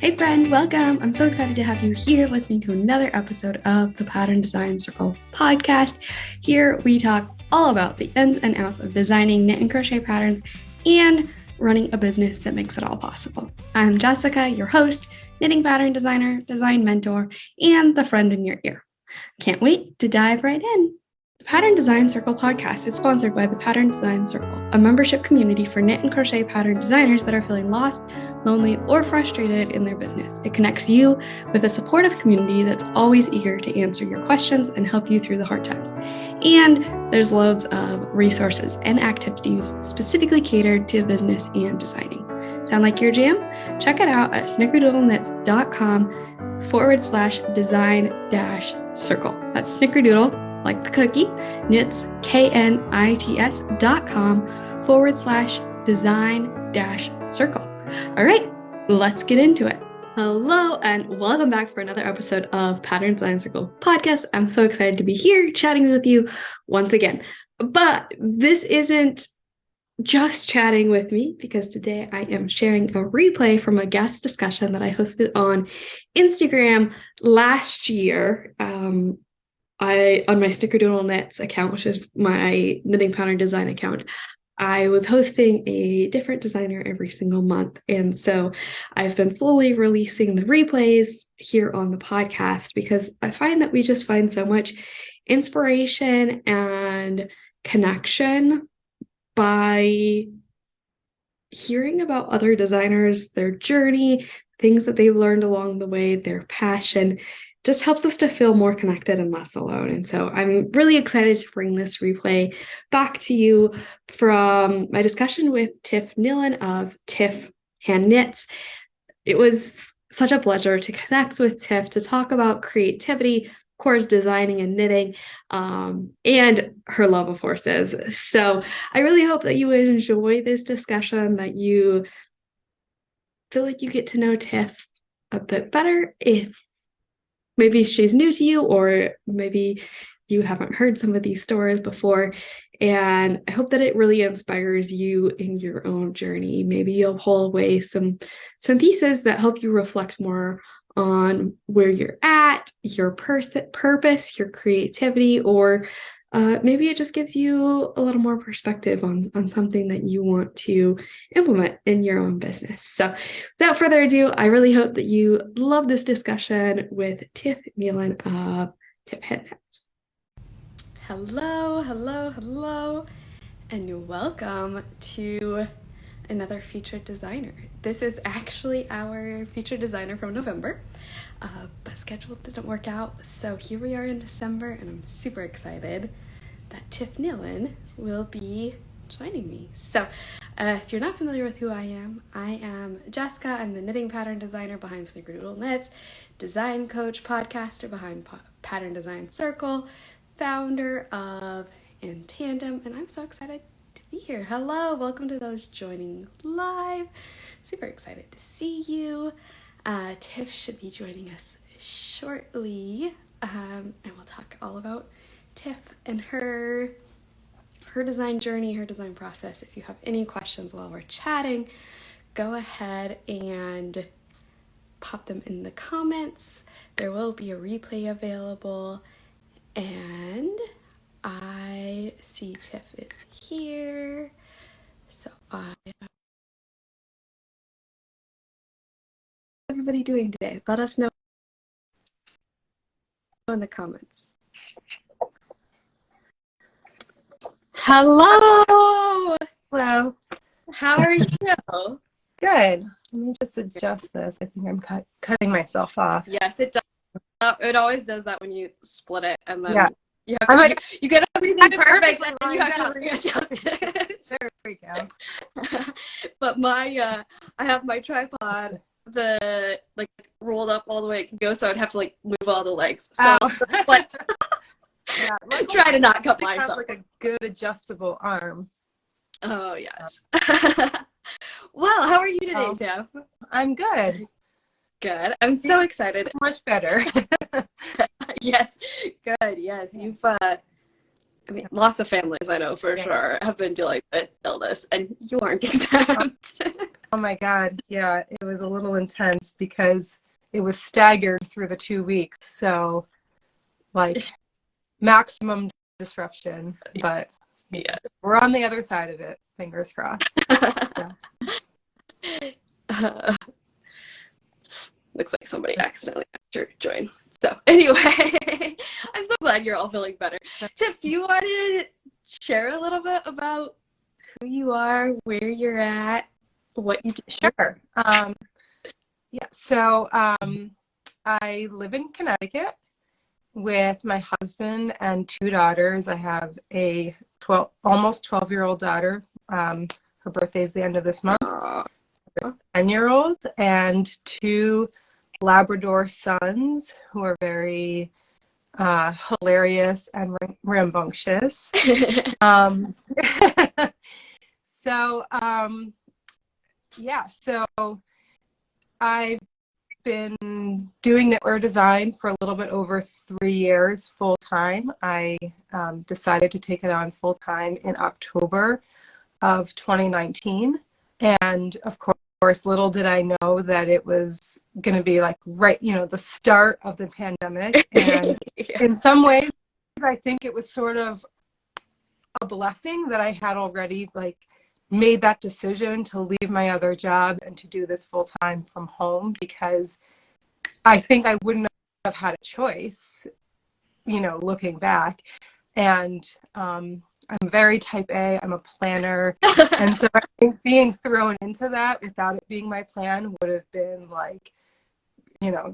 Hey friend, welcome. I'm so excited to have you here listening to another episode of the Pattern Design Circle podcast. Here we talk all about the ins and outs of designing knit and crochet patterns and running a business that makes it all possible. I'm Jessica, your host, knitting pattern designer, design mentor, and the friend in your ear. Can't wait to dive right in. The Pattern Design Circle podcast is sponsored by the Pattern Design Circle, a membership community for knit and crochet pattern designers that are feeling lost, lonely, or frustrated in their business. It connects you with a supportive community that's always eager to answer your questions and help you through the hard times. And there's loads of resources and activities specifically catered to business and designing. Sound like your jam? Check it out at snickerdoodleknits.com/design-circle. That's snickerdoodle, like the cookie, knits, knits.com/design-circle. All right, let's get into it. Hello, and welcome back for another episode of Pattern Design Circle podcast. I'm so excited to be here chatting with you once again. But this isn't just chatting with me, because today I am sharing a replay from a guest discussion that I hosted on Instagram last year. On my Snickerdoodle Knits account, which is my knitting pattern design account, I was hosting a different designer every single month. And so I've been slowly releasing the replays here on the podcast because I find that we just find so much inspiration and connection by hearing about other designers, their journey, things that they've learned along the way, their passion. Just helps us to feel more connected and less alone. And so I'm really excited to bring this replay back to you from my discussion with Tif Neilan of Tif Handknits. It was such a pleasure to connect with Tif, to talk about creativity, of course, designing and knitting, and her love of horses. So I really hope that you would enjoy this discussion, that you feel like you get to know Tif a bit better. If maybe she's new to you, or maybe you haven't heard some of these stories before. And I hope that it really inspires you in your own journey. Maybe you'll pull away some pieces that help you reflect more on where you're at, your purpose, your creativity, or maybe it just gives you a little more perspective on something that you want to implement in your own business. So without further ado, I really hope that you love this discussion with Tif Neilan of Tif Handknits. Hello, and welcome to another featured designer. This is actually our featured designer from November, but schedule didn't work out. So here we are in December, and I'm super excited that Tif Neilan will be joining me. So if you're not familiar with who I am Jessica. I'm the knitting pattern designer behind Snickerdoodle Knits, design coach, podcaster behind Pattern Design Circle, founder of In Tandem, and I'm so excited to be here. Hello, welcome to those joining live. Super excited to see you. Tif should be joining us shortly, and we'll talk all about Tif and her design journey, her design process. If you have any questions while we're chatting, go ahead and pop them in the comments. There will be a replay available, and I see Tif is here, so how's everybody doing today? Let us know in the comments. Hello! Hello. How are you? Good. Let me just adjust this. I think I'm cutting myself off. Yes, it does. It always does that when you split it, and then you have to, you get everything perfect, and then you have to readjust it. There we go. But I have my tripod, rolled up all the way it can go, so I'd have to move all the legs. So Yeah, try to not cut myself. Has a good adjustable arm. Oh yes. Well, how are you today, Tif? I'm good. Good. I'm so excited. Much better. Yes. Good. Yes. You've lots of families I know for sure have been dealing with illness, and you aren't exempt. Oh my God. Yeah, it was a little intense because it was staggered through the 2 weeks. So like maximum disruption, but Yeah. we're on the other side of it. Fingers crossed. Yeah. Looks like somebody accidentally joined. So anyway, I'm so glad you're all feeling better. Tip, do you want to share a little bit about who you are, where you're at, what you do? Sure. Yeah. So I live in Connecticut with my husband and two daughters. I have a almost 12-year-old daughter. Her birthday is the end of this month. 10-year-old, and two Labrador sons who are very hilarious and rambunctious. um, so yeah, so I've been doing knitwear design for a little bit over 3 years full time. I decided to take it on full time in October of 2019. And of course, little did I know that it was going to be like the start of the pandemic. And in some ways, I think it was sort of a blessing that I had already like made that decision to leave my other job and to do this full time from home, because I think I wouldn't have had a choice, looking back. And I'm very type A, I'm a planner. And so I think being thrown into that without it being my plan would have been like,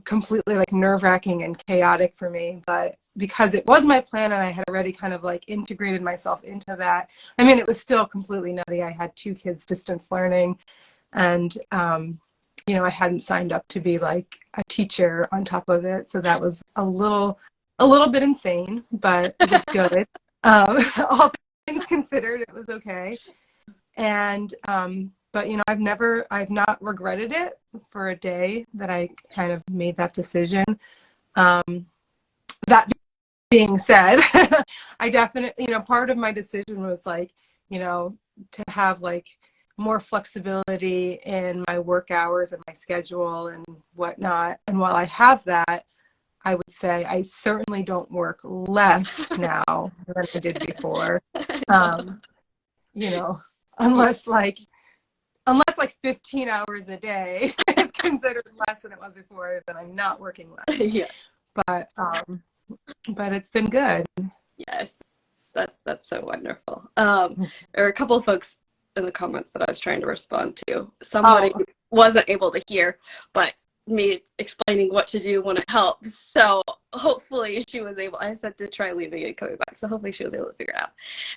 completely like nerve-wracking and chaotic for me. But because it was my plan and I had already kind of like integrated myself into that, I mean, it was still completely nutty. I had two kids distance learning, and I hadn't signed up to be like a teacher on top of it. So that was a little bit insane, but it was good. All things considered, it was okay. And but I've not regretted it for a day that I kind of made that decision. That being said, I definitely, part of my decision was like, to have like more flexibility in my work hours and my schedule and whatnot. And while I have that, I would say I certainly don't work less now than I did before. You know, unless like 15 hours a day is considered less than it was before, then I'm not working less. Yes. But it's been good. Yes. That's so wonderful. There are a couple of folks in the comments that I was trying to respond to. Somebody wasn't able to hear, but me explaining what to do when it helps. So hopefully she was able, I said to try leaving it coming back. So hopefully she was able to figure it out.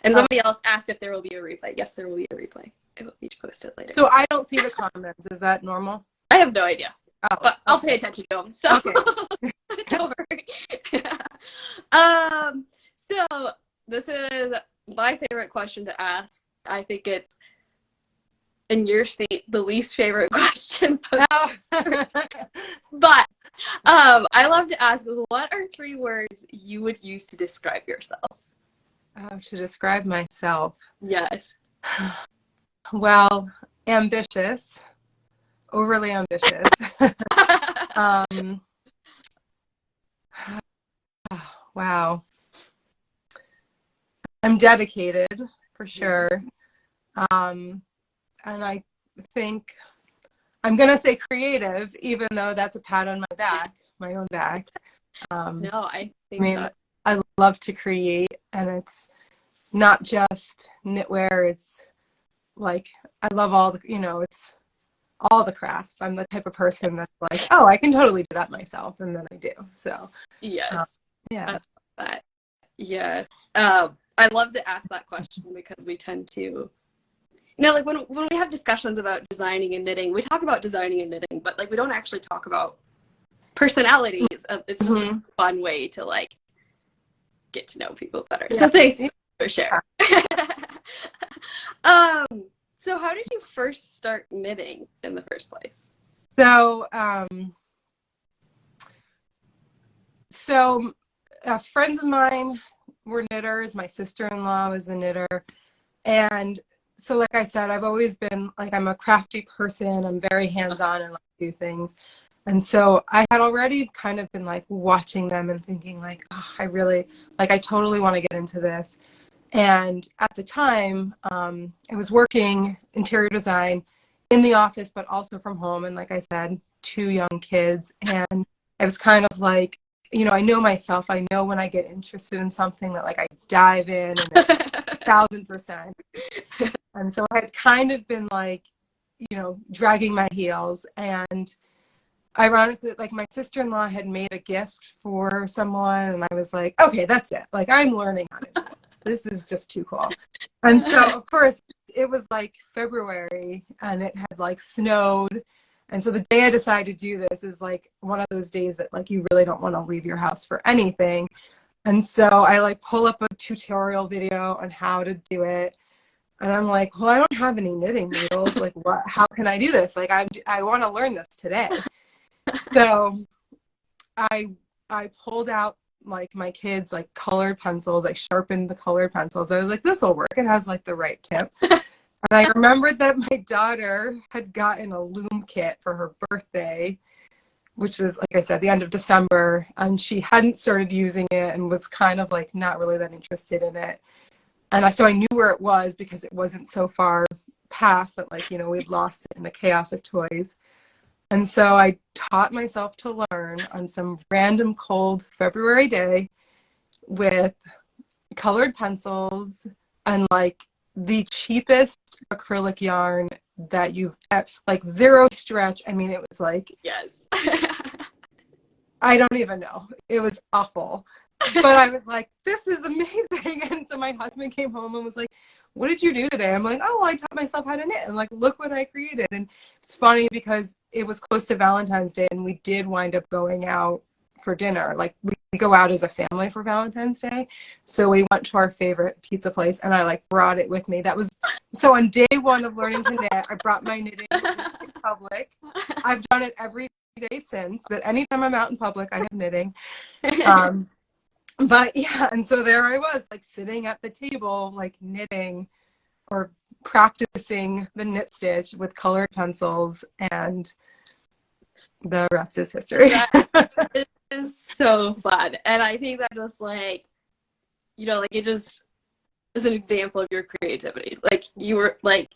And somebody else asked if there will be a replay. Yes, there will be a replay. It will be posted later. So I don't see the comments. Is that normal? I have no idea. But I'll pay Okay. attention to them. So don't worry. So this is my favorite question to ask. I think it's, in your seat, the least favorite question. But I love to ask, what are 3 words you would use to describe yourself? To describe myself. Yes. Well, ambitious, overly ambitious. Wow. I'm dedicated for sure. And I think I'm going to say creative, even though that's a pat on my back, my own back. No, I think that. I love to create, and it's not just knitwear. It's like, I love all the, it's all the crafts. I'm the type of person that's like, oh, I can totally do that myself. And then I do. So, Yes. Yeah. I love that. Yes. I love to ask that question because we tend to, like when we have discussions about designing and knitting, we talk about designing and knitting, but like we don't actually talk about personalities. It's just a fun way to like get to know people better. Yeah. So thanks for sharing. So how did you first start knitting in the first place? So friends of mine were knitters. My sister-in-law was a knitter. And so like I said, I've always been like, I'm a crafty person. I'm very hands-on and like do things. And so I had already kind of been like watching them and thinking like, oh, I totally want to get into this. And at the time, I was working interior design in the office, but also from home. And like I said, two young kids. And I was kind of like, I know myself. I know when I get interested in something that like I dive in and 1,000%. And so I had kind of been like, dragging my heels. And ironically, like my sister-in-law had made a gift for someone, and I was like, okay, that's it. Like I'm learning how to do it. This is just too cool. And so of course it was like February and it had like snowed. And so the day I decided to do this is like one of those days that like you really don't want to leave your house for anything. And so I like pull up a tutorial video on how to do it. And I'm like, well, I don't have any knitting needles. Like how can I do this? Like I want to learn this today. So I pulled out like my kids like colored pencils. I sharpened the colored pencils. I was like, this will work. It has like the right tip. And I remembered that my daughter had gotten a loom kit for her birthday, which is, like I said, the end of December. And she hadn't started using it and was kind of like not really that interested in it. And so I knew where it was because it wasn't so far past that like, we'd lost it in the chaos of toys. And so I taught myself to learn on some random cold February day with colored pencils and like the cheapest acrylic yarn that you've like zero stretch. I mean, it was like, Yes. I don't even know. It was awful. But I was like, this is amazing. And so my husband came home and was like, what did you do today? I'm like, oh, I taught myself how to knit. And like, look what I created. And it's funny because it was close to Valentine's Day and we did wind up going out for dinner. Like we go out as a family for Valentine's Day. So we went to our favorite pizza place and I like brought it with me. So on day one of learning to knit, I brought my knitting in public. I've done it every day since, that anytime I'm out in public, I have knitting. But yeah, and so there I was, like sitting at the table, like knitting or practicing the knit stitch with colored pencils, and the rest is history. It is so fun. And I think that just like, like it just is an example of your creativity. Like you were like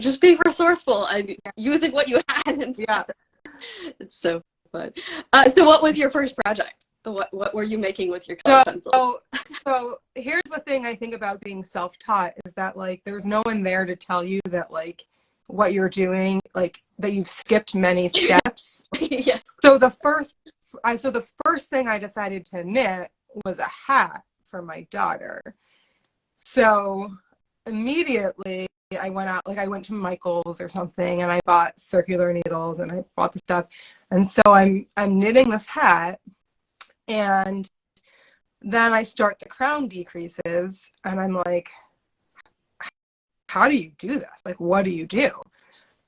just being resourceful and using what you had and stuff. Yeah. It's so fun. So what was your first project? What were you making with your colored pencils? So here's the thing I think about being self-taught is that like there's no one there to tell you that like what you're doing, like that you've skipped many steps. Yes. So the first thing I decided to knit was a hat for my daughter. So immediately I went out, like I went to Michael's or something and I bought circular needles and I bought the stuff. And so I'm knitting this hat. And then I start the crown decreases and I'm like, how do you do this? Like, what do you do?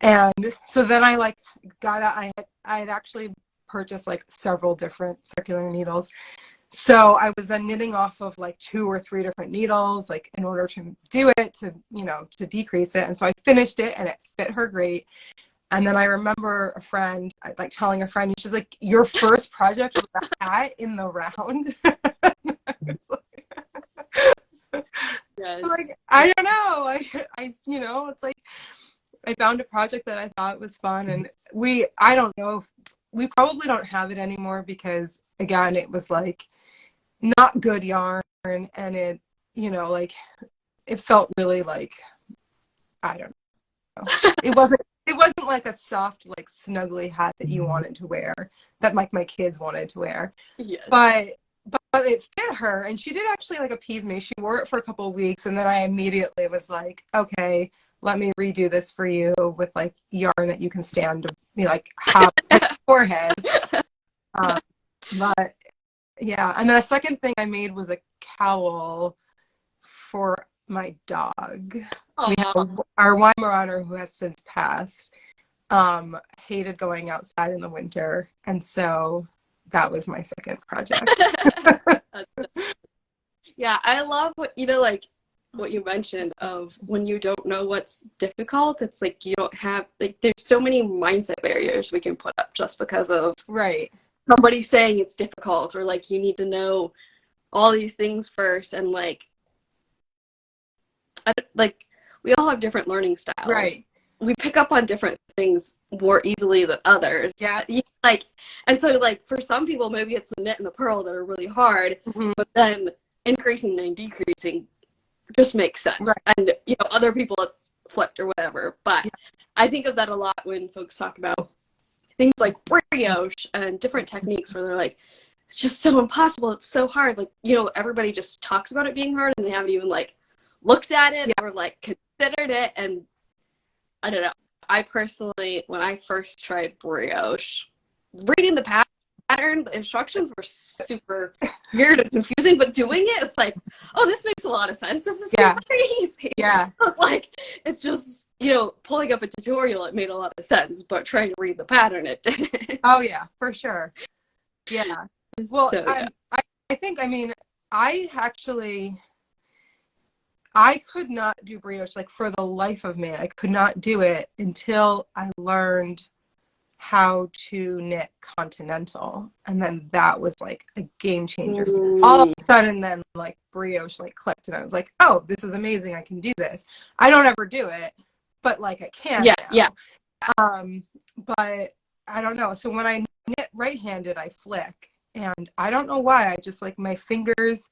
And so then I like I had actually purchased like several different circular needles. So I was then knitting off of like 2 or 3 different needles, like in order to do it, to decrease it. And so I finished it and it fit her great. And then I remember a friend, like telling a friend, she's like, your first project was a hat in the round. Yes. Like, I don't know. It's like, I found a project that I thought was fun. And I don't know, we probably don't have it anymore because again, it was like not good yarn and it, like it felt really like, I don't know. It wasn't like a soft, like snuggly hat that you wanted to wear, that like my kids wanted to wear. Yes. But it fit her and she did actually like appease me. She wore it for a couple of weeks and then I immediately was like, okay, let me redo this for you with like yarn that you can stand to be like have on your forehead. But yeah, and the second thing I made was a cowl for my dog. We have our Weimaraner, who has since passed, hated going outside in the winter, and so that was my second project. Yeah, I love what like what you mentioned of when you don't know what's difficult, it's like you don't have, like, there's so many mindset barriers we can put up just because of Right. somebody saying it's difficult, or like you need to know all these things first, and like like we all have different learning styles. Right. We pick up on different things more easily than others. Yeah. Like, and so like for some people maybe it's the knit and the purl that are really hard, Mm-hmm. but then increasing and decreasing just makes sense. Right. And you know, other people it's flipped or whatever. But Yeah. I think of that a lot when folks talk about things like brioche and different techniques where they're like, it's just so impossible, it's so hard. Like, you know, everybody just talks about it being hard and they haven't even like looked at it or like considered it. And I don't know. I personally, when I first tried brioche, reading the pattern, the instructions were super weird and confusing, but doing it, it's like, oh, this makes a lot of sense. This is super easy. Yeah. So it's like, it's just, you know, pulling up a tutorial, it made a lot of sense, but trying to read the pattern, it didn't. Oh yeah, for sure. Yeah. Well, So, yeah. I think, I mean, I could not do brioche, like for the life of me. I could not do it until I learned how to knit continental. And then that was like a game changer. All of a sudden then like brioche like clicked and I was like, oh, this is amazing. I can do this. I don't ever do it, but like I can now. Yeah. But I don't know. So when I knit right-handed, I flick. And I don't know why. I just like my fingers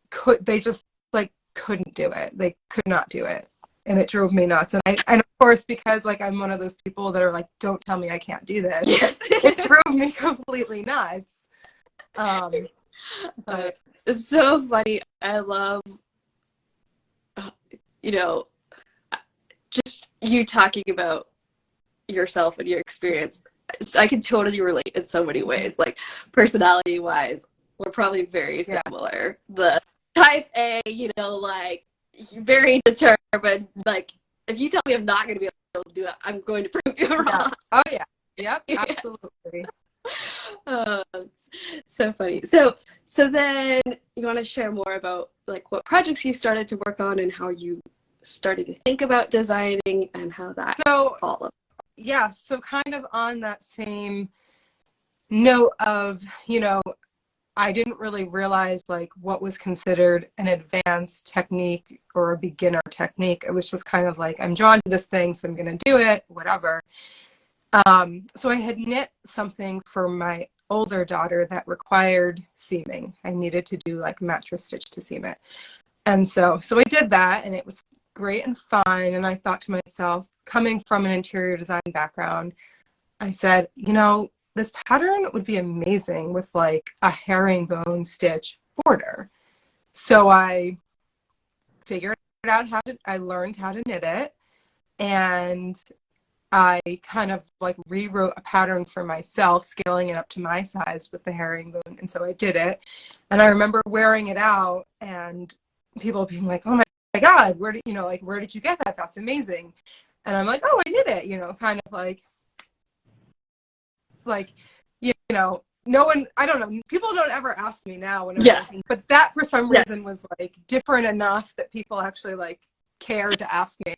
couldn't do it. They could not do it. And it drove me nuts. And of course, because like I'm one of those people that are like, don't tell me I can't do this. Yes. It drove me completely nuts. But it's so funny. I love, you know, just you talking about yourself and your experience. I can totally relate in so many ways. Like personality wise, we're probably very similar. The type A, you know, like very determined. Like if you tell me I'm not going to be able to do it, I'm going to prove you wrong. Yeah. Oh yeah. Yep. Yes. Absolutely. So funny. So then you want to share more about like what projects you started to work on and how you started to think about designing and how that all. Yeah, so kind of on that same note of, you know, I didn't really realize like what was considered an advanced technique or a beginner technique. It was just kind of like, I'm drawn to this thing, so I'm going to do it, whatever. So I had knit something for my older daughter that required seaming. I needed to do like mattress stitch to seam it. And so I did that and it was great and fun. And I thought to myself, coming from an interior design background, I said, you know, this pattern would be amazing with like a herringbone stitch border. So I figured out I learned how to knit it, and I kind of like rewrote a pattern for myself, scaling it up to my size with the herringbone. And so I did it. And I remember wearing it out and people being like, oh my God, where did you get that? That's amazing. And I'm like, oh, I did it, you know, kind of like, you know, no one, I don't know, people don't ever ask me now when I'm working, but that for some reason was like different enough that people actually like cared to ask me.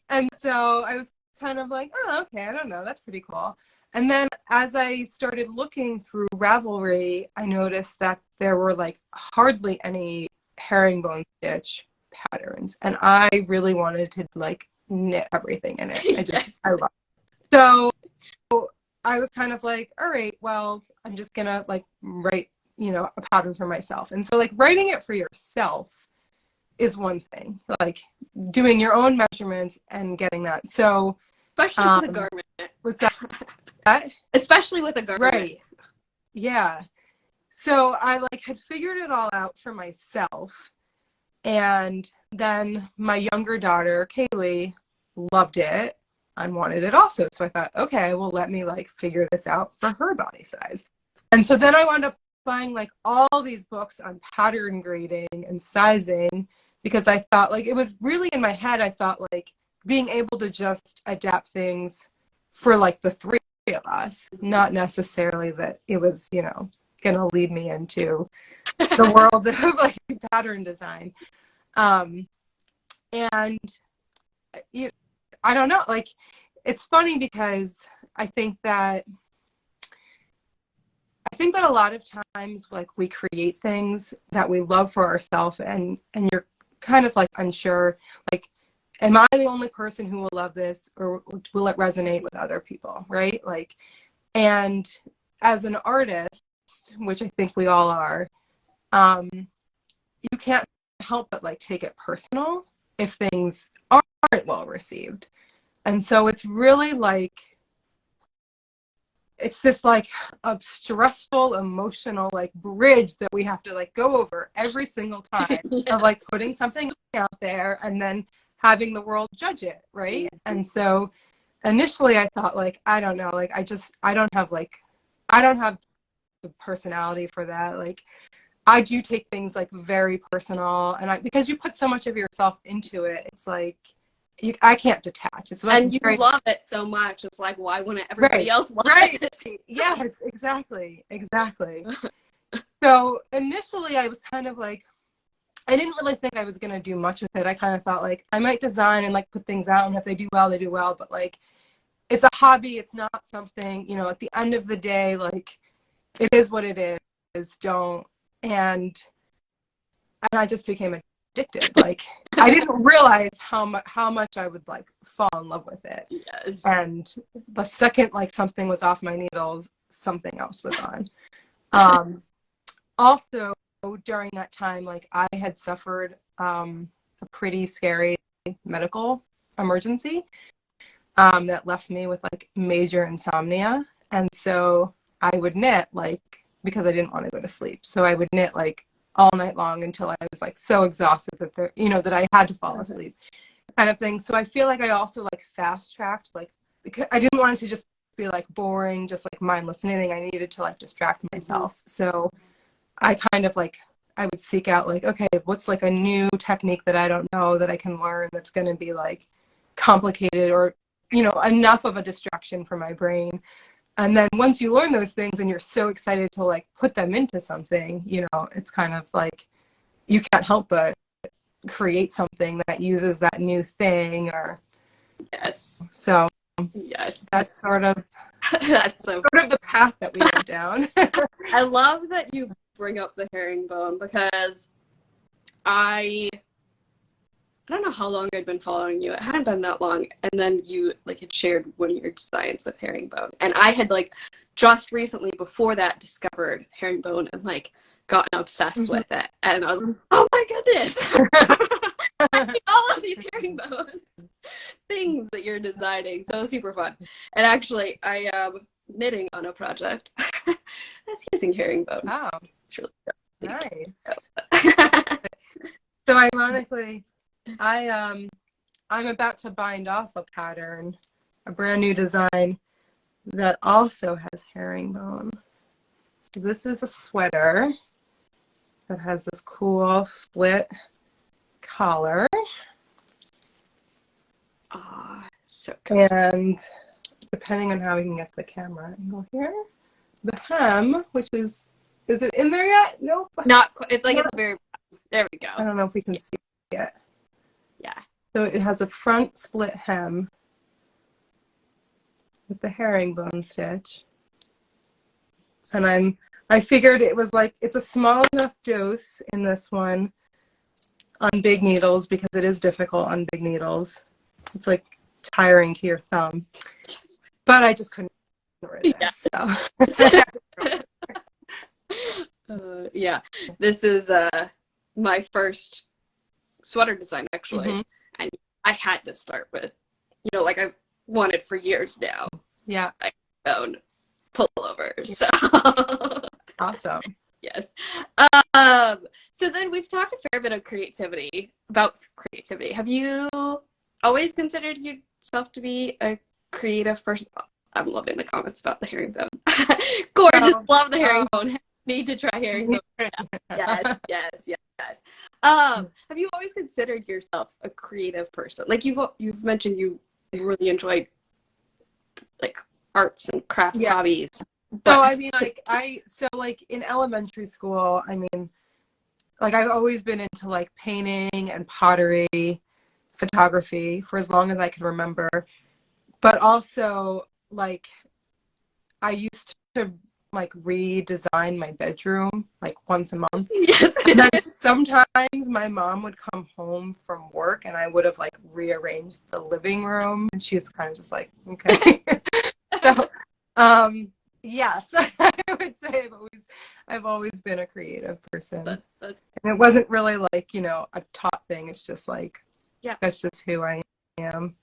And so I was kind of like, oh, okay, I don't know, that's pretty cool. And then as I started looking through Ravelry, I noticed that there were like hardly any herringbone stitch patterns, and I really wanted to like knit everything in it. I love it. So I was kind of like, all right, well, I'm just gonna like write, you know, a pattern for myself. And so like writing it for yourself is one thing, like doing your own measurements and getting that. So especially with a garment. What's that? Especially with a garment. Right. Yeah. So I like had figured it all out for myself. And then my younger daughter, Kaylee, loved it and wanted it also. So I thought, okay, well, let me like figure this out for her body size. And so then I wound up buying like all these books on pattern grading and sizing, because I thought like, it was really in my head, I thought like being able to just adapt things for like the three of us, not necessarily that it was, you know, going to lead me into the world of like pattern design. And I don't know, like, it's funny because I think that a lot of times, like, we create things that we love for ourselves, and you're kind of like unsure, like, am I the only person who will love this, or will it resonate with other people, right? Like, and as an artist, which I think we all are, you can't help but like take it personal if things aren't well received. And so it's really like, it's this like a stressful emotional like bridge that we have to like go over every single time. Yes. Of like putting something out there and then having the world judge it, right? Mm-hmm. And so initially I thought, like, I don't know, like, I don't have the personality for that. Like, I do take things like very personal, and because you put so much of yourself into it, it's like I can't detach. It's like, and you love it so much. It's like, why wouldn't everybody else love it? Yes, exactly. So initially I was kind of like, I didn't really think I was going to do much with it. I kind of thought, like, I might design and like put things out, and if they do well, they do well. But like, it's a hobby. It's not something, at the end of the day, like, it is what it is. And I just became addicted. Like, I didn't realize how much I would like fall in love with it. Yes. And the second like something was off my needles, something else was on. Also, during that time, like, I had suffered a pretty scary medical emergency that left me with like major insomnia. And so I would knit, like, because I didn't want to go to sleep. So I would knit like all night long until I was like so exhausted that that I had to fall asleep, kind of thing. So I feel like I also like fast tracked, like, because I didn't want it to just be like boring, just like mindless knitting. I needed to like distract myself. So I kind of like, I would seek out like, okay, what's like a new technique that I don't know that I can learn that's going to be like complicated or, enough of a distraction for my brain. And then once you learn those things and you're so excited to like put them into something, it's kind of like you can't help but create something that uses that new thing. Or yes. So yes, that's sort of the path that we went down. I love that you bring up the herringbone, because I don't know how long I'd been following you. It hadn't been that long. And then you like had shared one of your designs with herringbone. And I had like just recently before that discovered herringbone and like gotten obsessed with it. And I was like, oh my goodness. I see all of these herringbone things that you're designing. So super fun. And actually I am knitting on a project that's using herringbone. Oh, it's really nice. So ironically, I'm about to bind off a pattern, a brand new design that also has herringbone. So this is a sweater that has this cool split collar. Ah, so cool. And depending on how we can get the camera angle here, the hem, which is it in there yet? Nope. Not quite. It's like at the very bottom. There we go. I don't know if we can see it. Yeah. So it has a front split hem with the herringbone stitch. And I figured it was like, it's a small enough dose in this one on big needles, because it is difficult on big needles. It's like tiring to your thumb. Yes. But I just couldn't resist. Yeah. Yeah. This is my first sweater design, actually. And I had to start with, like I've wanted for years now. Yeah. I own pullovers. So. Awesome. Yes. So then we've talked a fair bit of about creativity. Have you always considered yourself to be a creative person? I'm loving the comments about the herringbone. Gorgeous. Love the herringbone. Need to try herringbone. Yes. Have you always considered yourself a creative person? Like you've mentioned you really enjoyed like arts and crafts hobbies. So I mean, like in elementary school, I mean, like I've always been into like painting and pottery, photography for as long as I can remember. But also like I used to like redesign my bedroom like once a month. Yes. And then sometimes my mom would come home from work and I would have like rearranged the living room and she was kind of just like, okay. So yes, I would say I've always been a creative person. That's And it wasn't really like, you know, a taught thing. It's just like, yeah, that's just who I am.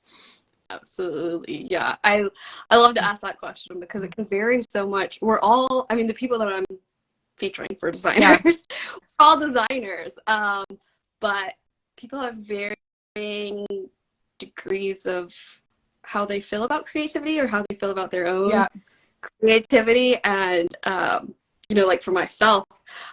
absolutely. Yeah. I love to ask that question because it can vary so much. We're all, I mean, the people that I'm featuring for designers, we're all designers. But people have varying degrees of how they feel about creativity or how they feel about their own creativity. And you know, like for myself,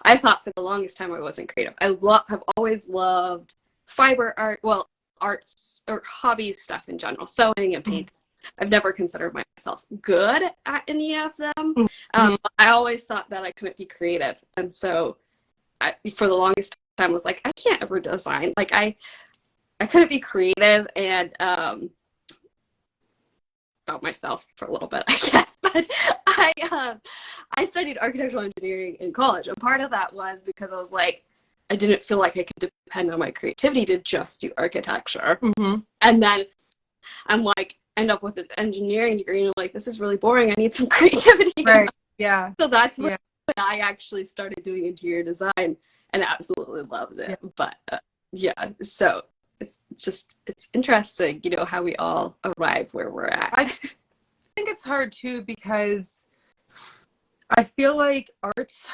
I thought for the longest time I wasn't creative. Have always loved fiber art, well, arts or hobbies stuff in general, sewing and painting. I've never considered myself good at any of them. I always thought that I couldn't be creative, and so for the longest time was like, I can't ever design. Like I couldn't be creative, and about myself for a little bit, I guess. But I studied architectural engineering in college, and part of that was because I was like, I didn't feel like I could depend on my creativity to just do architecture. And then I'm like, end up with an engineering degree, and I'm like, this is really boring. I need some creativity. Right. Yeah. So that's when I actually started doing interior design and absolutely loved it. But yeah, so it's interesting, you know, how we all arrive where we're at. I think it's hard too because I feel like arts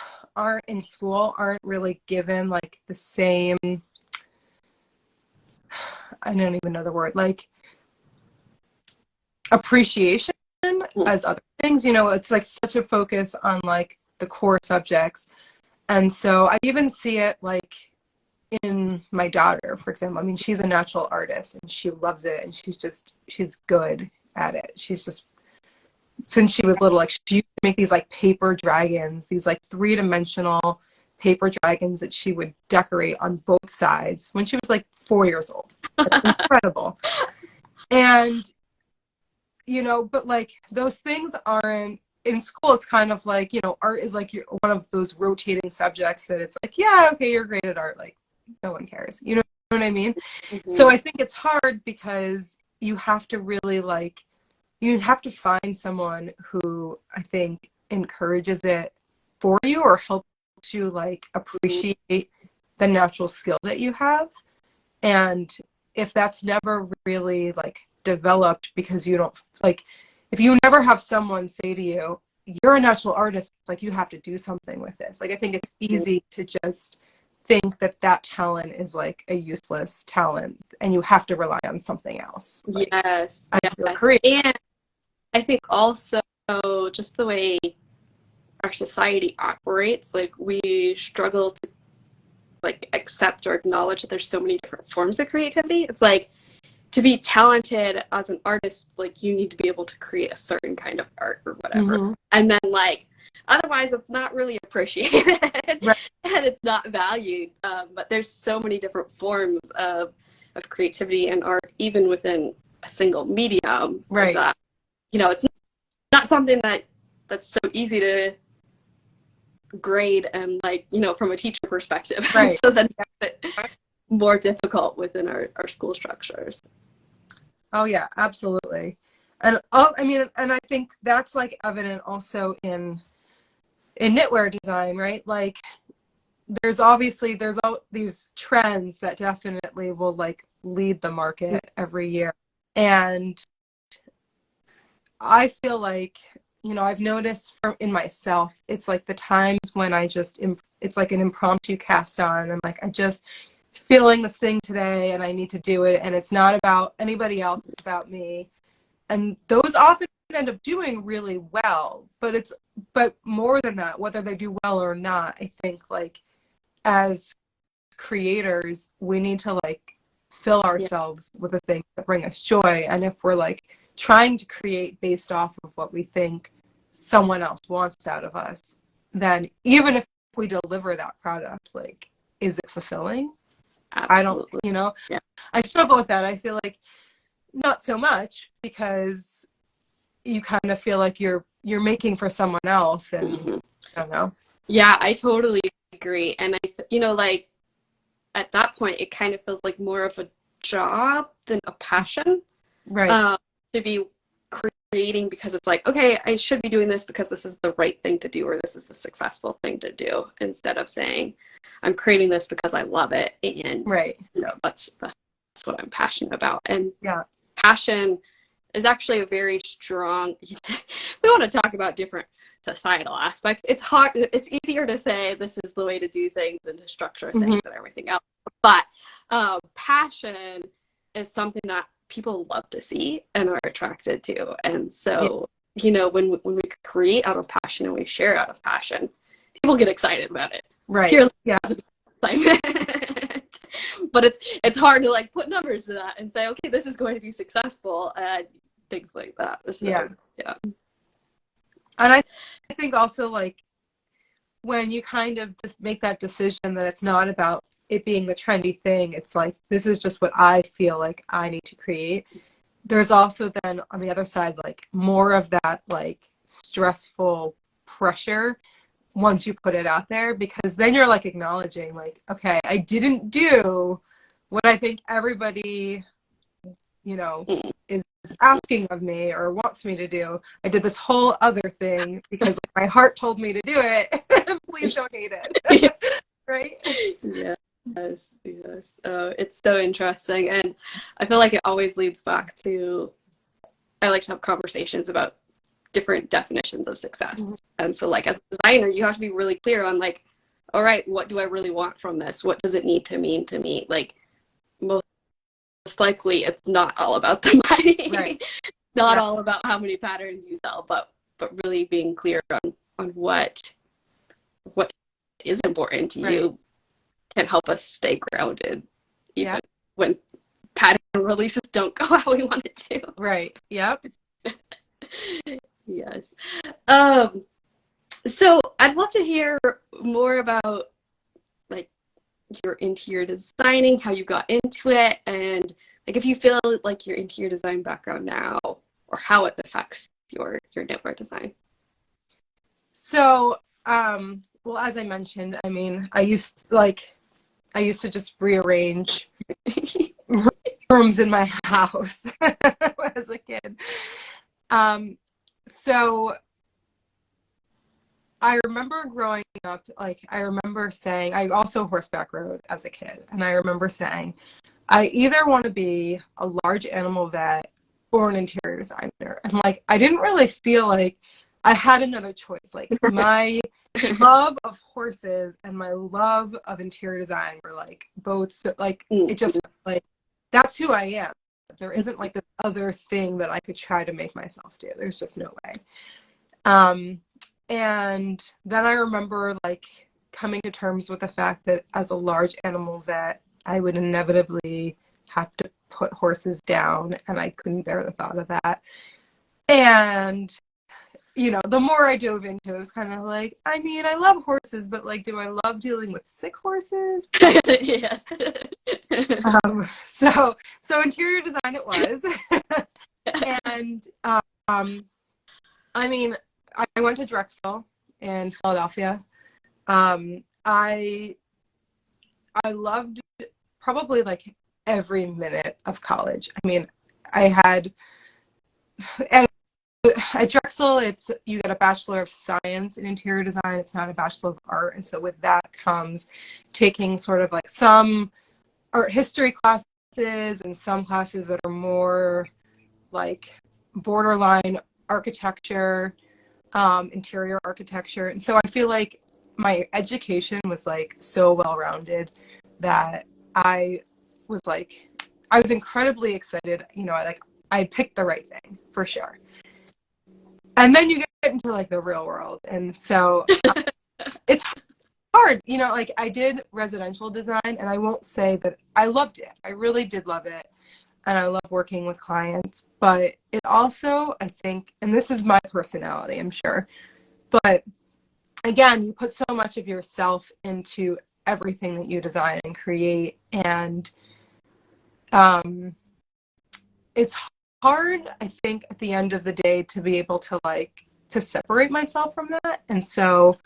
in school aren't really given like the same, I don't even know the word, like appreciation as other things. You know, it's like such a focus on like the core subjects. And so I even see it like in my daughter, for example. I mean, she's a natural artist and she loves it and she's good at it. She's just, since she was little, like she used to make these like paper dragons, these like 3-dimensional paper dragons that she would decorate on both sides when she was like 4 years old. It's incredible. And, you know, but like those things aren't, in school, it's kind of like, you know, art is like one of those rotating subjects that it's like, yeah, okay, you're great at art. Like, no one cares. You know what I mean? So I think it's hard because you have to really like, you have to find someone who I think encourages it for you or helps you like appreciate the natural skill that you have. And if that's never really like developed because you don't like, if you never have someone say to you, you're a natural artist, like you have to do something with this. Like I think it's easy to just think that talent is like a useless talent and you have to rely on something else. Like, yes. And I think also just the way our society operates, like we struggle to like accept or acknowledge that there's so many different forms of creativity. It's like, to be talented as an artist, like you need to be able to create a certain kind of art or whatever. And then like, otherwise it's not really appreciated and it's not valued. But there's so many different forms of creativity and art, even within a single medium. That, you know, it's not something that's so easy to grade and like, you know, from a teacher perspective. So then it's more difficult within our school structures. Oh yeah, absolutely. And I mean, and I think that's like evident also in knitwear design, right? Like there's all these trends that definitely will like lead the market every year. And I feel like, you know, I've noticed in myself, it's like the times when it's like an impromptu cast on. I'm like, I just feeling this thing today and I need to do it. And it's not about anybody else. It's about me. And those often end up doing really well, but more than that, whether they do well or not, I think like as creators, we need to like fill ourselves with the things that bring us joy. And if we're like trying to create based off of what we think someone else wants out of us, then even if we deliver that product, like, is it fulfilling? Absolutely. I don't, Yeah. I struggle with that. I feel like not so much, because you kind of feel like you're making for someone else, and I don't know. Yeah, I totally agree. And like at that point, it kind of feels like more of a job than a passion. Right. To be creating because it's like, okay, I should be doing this because this is the right thing to do, or this is the successful thing to do, instead of saying, I'm creating this because I love it, and Right. that's what I'm passionate about. And Yeah. passion is actually a very strong. We want to talk about different societal aspects. It's hard. It's easier to say this is the way to do things and to structure things and everything else. But passion is something that people love to see and are attracted to. And so, when we create out of passion and we share out of passion, people get excited about it. Right. Yeah. But it's hard to like put numbers to that and say, okay, this is going to be successful and things like that. So, yeah. And I think also, like, when you kind of just make that decision that it's not about it being the trendy thing, it's like, this is just what I feel like I need to create. There's also then on the other side, like, more of that, like, stressful pressure once you put it out there, because then you're like acknowledging, like, okay, I didn't do what I think everybody, is asking of me or wants me to do. I did this whole other thing because my heart told me to do it. Please don't hate it. Right? Yes. It's so interesting. And I feel like it always leads back to, I like to have conversations about different definitions of success. And so, like, as a designer, you have to be really clear on, like, all right, what do I really want from this? What does it need to mean to me? Like, most likely it's not all about the money. Right. Not all about how many patterns you sell, but really being clear on what is important to you can help us stay grounded, even when pattern releases don't go how we want it to. Right. Yep. Yes. So I'd love to hear more about, like, your interior designing, how you got into it, and, like, if you feel like your interior design background now, or how it affects your knitwear design. So, well, as I mentioned, I mean, I used to just rearrange rooms in my house as a kid. So I remember growing up, like, I remember saying, I also horseback rode as a kid, and I remember saying, I either want to be a large animal vet or an interior designer. And, like, I didn't really feel like I had another choice. Like, my love of horses and my love of interior design were, like, both, so, like, it just, like, that's who I am. There isn't, like, this other thing that I could try to make myself do. There's just no way. And then I remember, like, coming to terms with the fact that as a large animal vet, I would inevitably have to put horses down, and I couldn't bear the thought of that. And, the more I dove into it, it was kind of like, I mean, I love horses, but, like, do I love dealing with sick horses? Yes. So interior design it was. And, I mean, I went to Drexel in Philadelphia. I loved probably, like, every minute of college. I mean, I had at Drexel, you get a Bachelor of Science in Interior Design. It's not a Bachelor of Art, and so with that comes taking sort of, like, some art history classes and some classes that are more, like, borderline architecture, interior architecture. And so I feel like my education was, like, so well-rounded that I was incredibly excited. I picked the right thing for sure. And then you get into, like, the real world. And so it's hard, like, I did residential design, and I won't say that I loved it. I really did love it. and I love working with clients, but it also, I think, and this is my personality, I'm sure, but again, you put so much of yourself into everything that you design and create, and it's hard, I think, at the end of the day to be able to to separate myself from that. And so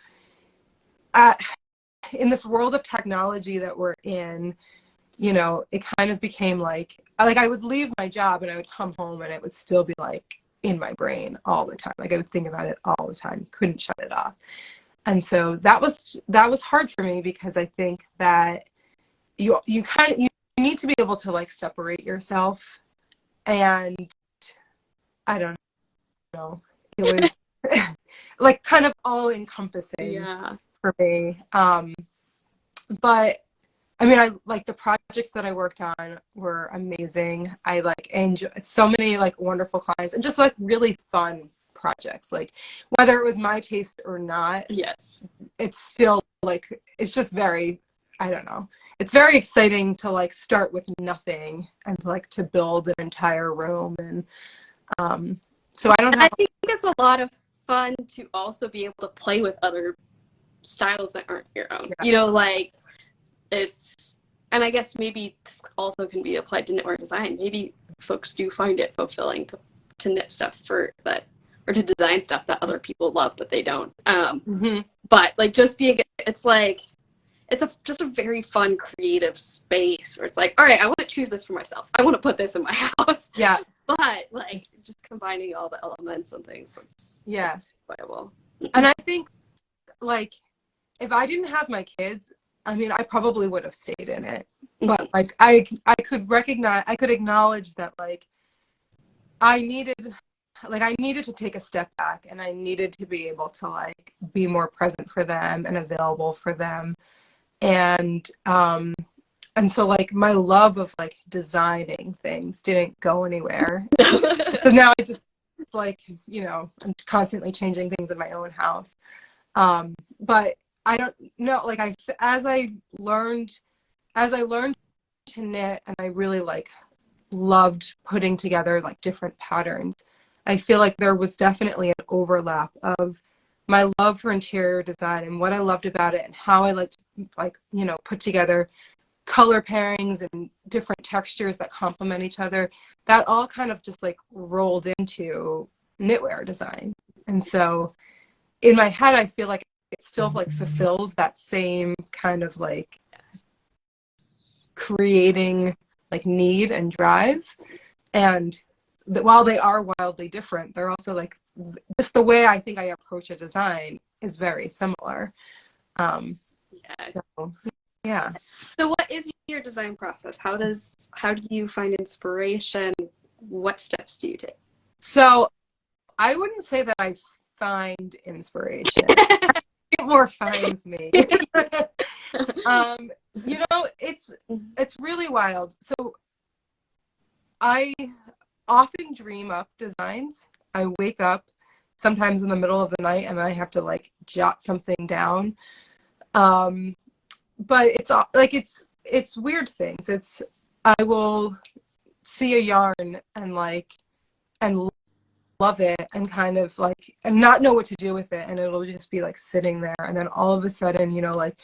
in this world of technology that we're in, you know, it kind of became like I would leave my job and I would come home and it would still be like in my brain all the time. Like I would think about it all the time, couldn't shut it off. And so that was hard for me, because I think that you need to be able to like separate yourself. And I don't know, it was like kind of all encompassing for me. But I mean, I like the projects that I worked on were amazing. I like enjoyed so many like wonderful clients and just like really fun projects. Like whether it was my taste or not, Yes, it's still like, it's just very, I don't know. It's very exciting to like start with nothing and like to build an entire room. And so I don't and have. I think it's a lot of fun to also be able to play with other styles that aren't your own. Yeah. You know, like it's, and I guess maybe this also can be applied to knitwear design. Maybe folks do find it fulfilling to knit stuff for that, or to design stuff that other people love but they don't. But like just being, it's like it's just a very fun creative space where it's like, all right, I want to choose this for myself. I want to put this in my house. Yeah. But like just combining all the elements and things, that's enjoyable. And I think like if I didn't have my kids, I mean, I probably would have stayed in it. But like I could acknowledge that like I needed to take a step back, and I needed to be able to like be more present for them and available for them. And so like my love of like designing things didn't go anywhere. So now I just like, you know, I'm constantly changing things in my own house. But I don't know, like as I learned to knit, and I really like loved putting together like different patterns, I feel like there was definitely an overlap of my love for interior design and what I loved about it, and how I liked to like, you know, put together color pairings and different textures that complement each other. That all kind of just like rolled into knitwear design. And so in my head, I feel like it still like fulfills that same kind of like creating like need and drive. And while they are wildly different, they're also like just the way I think I approach a design is very similar. So, yeah. So what is your design process? How do you find inspiration? What steps do you take? So I wouldn't say that I find inspiration. It more finds me. You know, it's really wild. So I often dream up designs. I wake up sometimes in the middle of the night and I have to like jot something down. But it's like it's weird things. I will see a yarn and like and love it and kind of like and not know what to do with it, and it'll just be like sitting there, and then all of a sudden, you know, like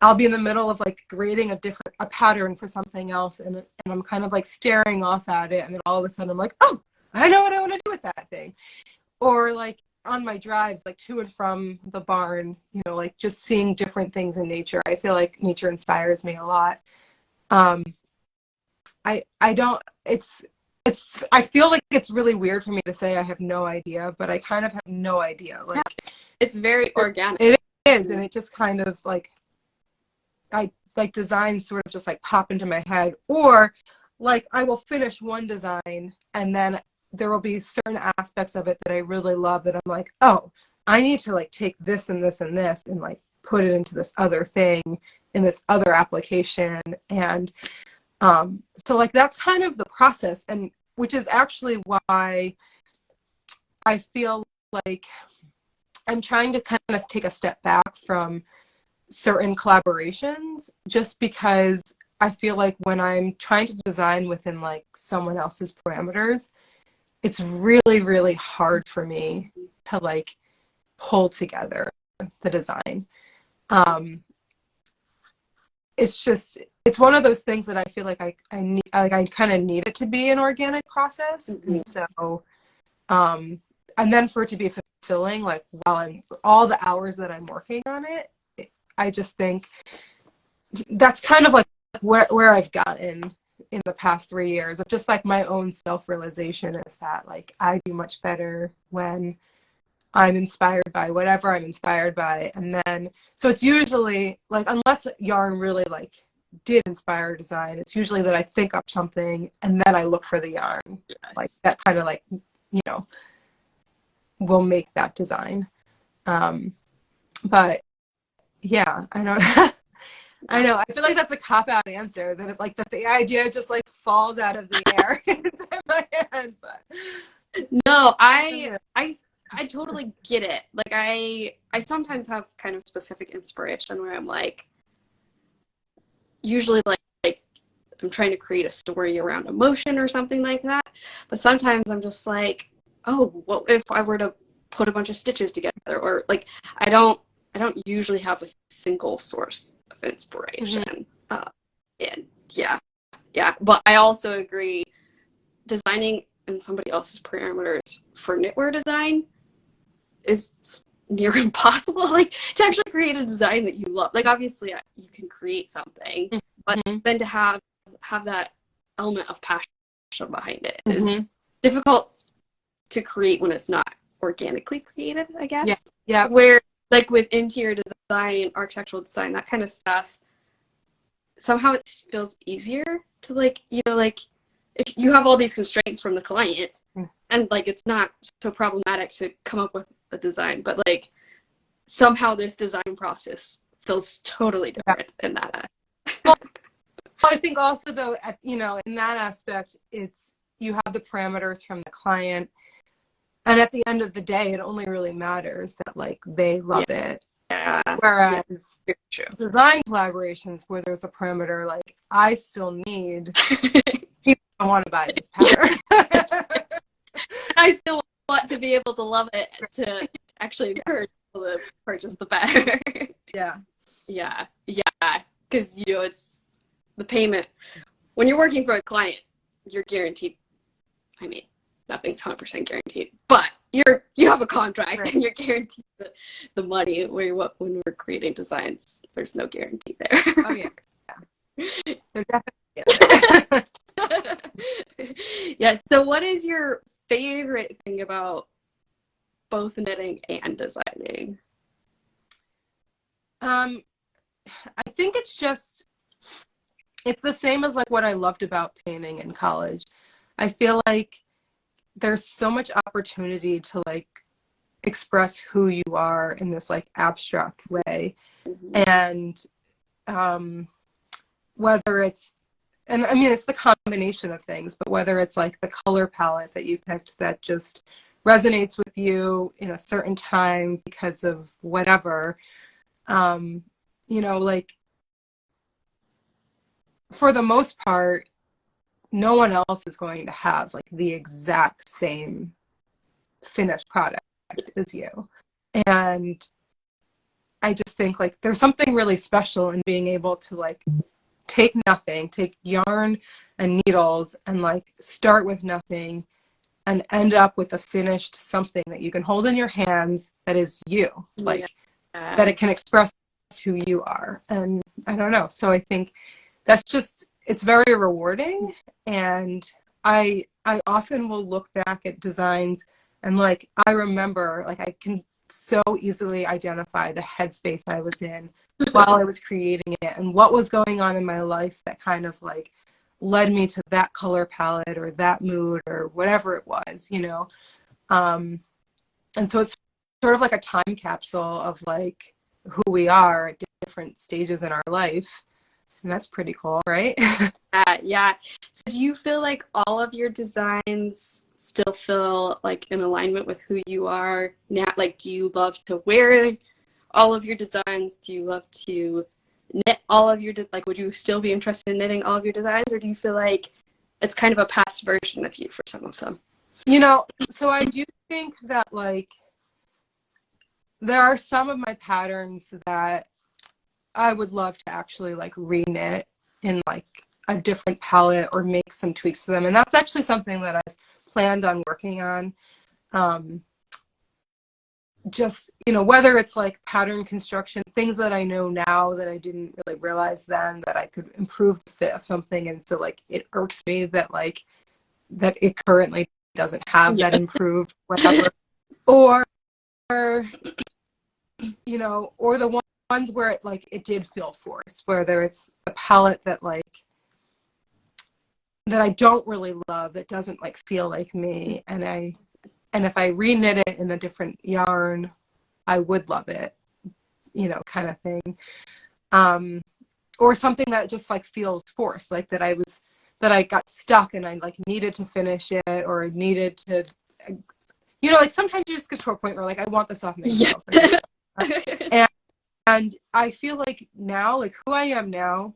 I'll be in the middle of like creating a pattern for something else, and I'm kind of like staring off at it, and then all of a sudden I'm like, oh, I know what I want to do with that thing. Or like on my drives like to and from the barn, you know, like just seeing different things in nature. I feel like nature inspires me a lot. I don't, I feel like it's really weird for me to say I have no idea, but I kind of have no idea. Like it's very organic. It is, and it just kind of like I like designs sort of just like pop into my head, or like I will finish one design and then there will be certain aspects of it that I really love that I'm like, oh, I need to like take this and this and this and like put it into this other thing in this other application. And so like that's kind of the process, and which is actually why I feel like I'm trying to kind of take a step back from certain collaborations, just because I feel like when I'm trying to design within like someone else's parameters, it's really, really hard for me to like pull together the design. It's one of those things that I feel like I need, like I kind of need it to be an organic process. Mm-hmm. And so and then for it to be fulfilling, like while I'm all the hours that I'm working on it, I just think that's kind of like where I've gotten in the past 3 years of just like my own self-realization is that like I do much better when I'm inspired by whatever I'm inspired by. And then, so it's usually like, unless yarn really like did inspire design, it's usually that I think up something and then I look for the yarn. Yes. Like that kind of like, you know, will make that design. But yeah, I don't, I know. I feel like that's a cop-out answer that like that the idea just like falls out of the air into my head. But no, I totally get it. Like I sometimes have kind of specific inspiration where I'm like, usually like I'm trying to create a story around emotion or something like that. But sometimes I'm just like, oh, what if I were to put a bunch of stitches together? Or like I don't usually have a single source of inspiration. And yeah. But I also agree, designing in somebody else's parameters for knitwear design is near impossible. Like to actually create a design that you love. Like obviously you can create something, but then to have that element of passion behind it is difficult to create when it's not organically created, I guess. Yeah. Where like with interior design, architectural design, that kind of stuff, somehow it feels easier to like, you know, like if you have all these constraints from the client and like it's not so problematic to come up with a design, but like somehow this design process feels totally different in that. Well, I think also though, you know, in that aspect, it's you have the parameters from the client, and at the end of the day, it only really matters that like they love it. Yeah. Whereas True. design collaborations where there's a parameter, like I still need people to want to buy this pattern. I still want to be able to love it to actually encourage people to purchase the pattern. Yeah. Because you know it's the payment. When you're working for a client, you're guaranteed. I mean, nothing's 100% guaranteed, but you have a contract and you're guaranteed the money. When we're creating designs, there's no guarantee there. Oh yeah. There definitely is. Yeah. So, what is your favorite thing about both knitting and designing? I think it's the same as like what I loved about painting in college. I feel like there's so much opportunity to like express who you are in this like abstract way. And whether it's, and I mean it's the combination of things, but whether it's like the color palette that you picked that just resonates with you in a certain time because of whatever, you know, like for the most part, no one else is going to have like the exact same finished product as you. And I just think like there's something really special in being able to like take yarn and needles and like start with nothing and end up with a finished something that you can hold in your hands that is you, like that it can express who you are. And I don't know. So I think that's just, it's very rewarding. And I often will look back at designs and like I remember, like I can so easily identify the headspace I was in while I was creating it and what was going on in my life that kind of like led me to that color palette or that mood or whatever it was, you know. And so it's sort of like a time capsule of like who we are at different stages in our life. And that's pretty cool, right? Yeah. So do you feel like all of your designs still feel like in alignment with who you are now? Like, do you love to wear all of your designs? Do you love to knit all of your, like, would you still be interested in knitting all of your designs, or do you feel like it's kind of a past version of you for some of them? You know, so I do think that, like, there are some of my patterns that I would love to actually, like, re-knit in, like, a different palette or make some tweaks to them. And that's actually something that I've planned on working on. Just, you know, whether it's like pattern construction, things that I know now that I didn't really realize then, that I could improve the fit of something. And so, like, it irks me that, like, that it currently doesn't have that improved whatever. Or, you know, or the ones where it, like, it did feel forced, whether it's a palette that, like, that I don't really love, that doesn't, like, feel like me, and if I re-knit it in a different yarn, I would love it, you know, kind of thing. Or something that just, like, feels forced, like that I got stuck and I, like, needed to finish it, or needed to, you know, like, sometimes you just get to a point where, like, I want this off my nails. And I feel like now, like, who I am now,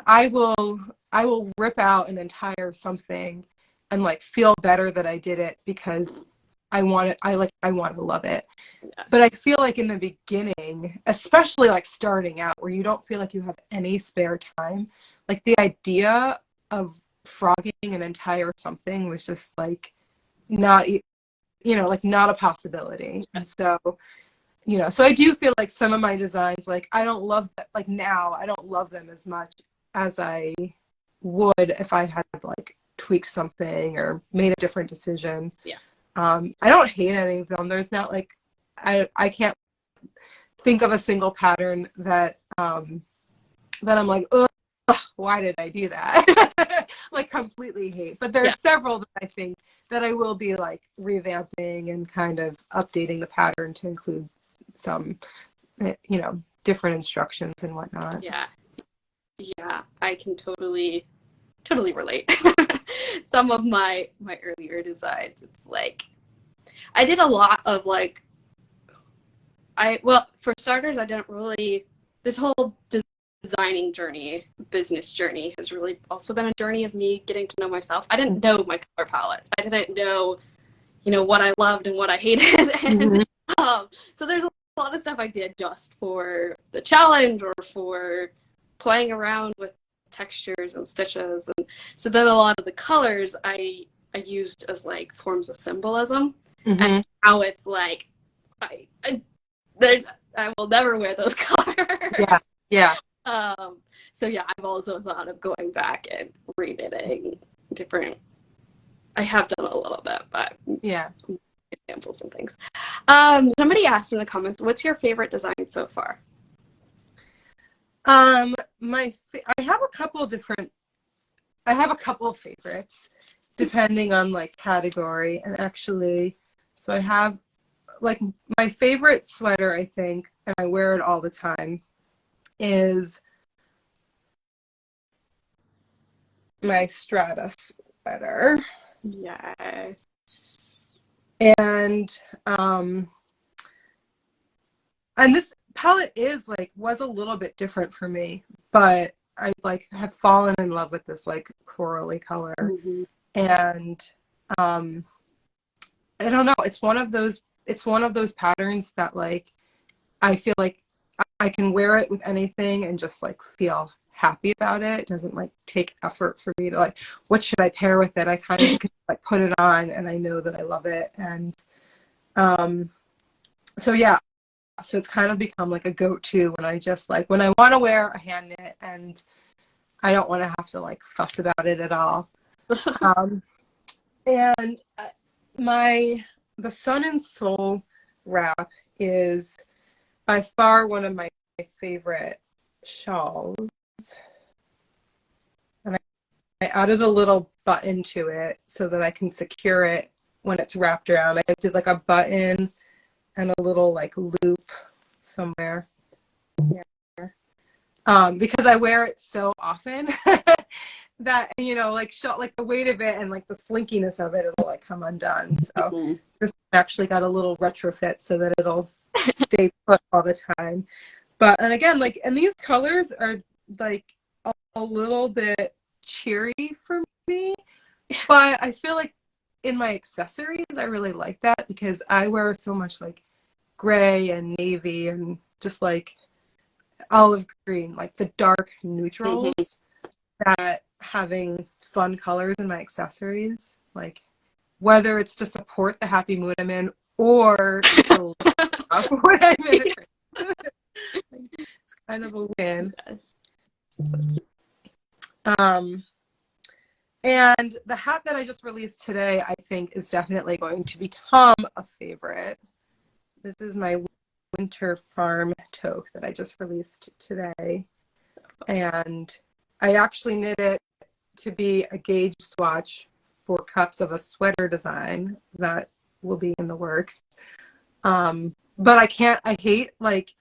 I will rip out an entire something and, like, feel better that I did it because I want it. I want to love it. Yeah. But I feel like in the beginning, especially, like, starting out, where you don't feel like you have any spare time, like, the idea of frogging an entire something was just, like, not, you know, like, not a possibility. And so, you know, so I do feel like some of my designs, like, I don't love that, like, now I don't love them as much as I would if I had, like, tweaked something or made a different decision. Yeah. I don't hate any of them. There's not, like, I can't think of a single pattern that that I'm like, ugh, why did I do that? Like, completely hate. But there's several that I think that I will be, like, revamping and kind of updating the pattern to include some, you know, different instructions and whatnot. Yeah, I can totally relate. Some of my earlier designs, it's like I did a lot of, like, well, for starters, I didn't really, this whole designing journey, business journey, has really also been a journey of me getting to know myself. I didn't know my color palettes. I didn't know, you know, what I loved and what I hated. And so there's a lot of stuff I did just for the challenge or for playing around with textures and stitches. And so then a lot of the colors I used as, like, forms of symbolism. And how it's like, I will never wear those colors. Yeah. So yeah, I've also thought of going back and reknitting different. I have done a little bit, but yeah, examples and things. Somebody asked in the comments, what's your favorite design so far? I have a couple of favorites depending on, like, category. And actually, so I have, like, my favorite sweater, I think, and I wear it all the time, is my Strata sweater. Yes. And this palette was a little bit different for me, but I, like, have fallen in love with this, like, corally color. And I don't know, it's one of those patterns that, like, I feel like I can wear it with anything and just, like, feel happy about it. It doesn't, like, take effort for me to, like, what should I pair with it? I kind of can, like, put it on and I know that I love it. And so yeah, so it's kind of become, like, a go-to when I just, like, when I want to wear a hand knit and I don't want to have to, like, fuss about it at all. And the Sun and Soul wrap is by far one of my favorite shawls. And I added a little button to it so that I can secure it when it's wrapped around. I did, like, a button and a little, like, loop somewhere here. Because I wear it so often that, you know, like, like, the weight of it and, like, the slinkiness of it, it'll, like, come undone. So this actually got a little retrofit so that it'll stay put all the time. But, and again, like, and these colors are like a little bit cheery for me, but I feel like in my accessories, I really like that because I wear so much like gray and navy and just like olive green, like the dark neutrals, that having fun colors in my accessories, like whether it's to support the happy mood I'm in or to look up when I'm in it. It's kind of a win. Yes. And the hat that I just released today, I think, is definitely going to become a favorite. This is my winter farm toque that I just released today. And I actually knit it to be a gauge swatch for cuffs of a sweater design that will be in the works. But I hate, like,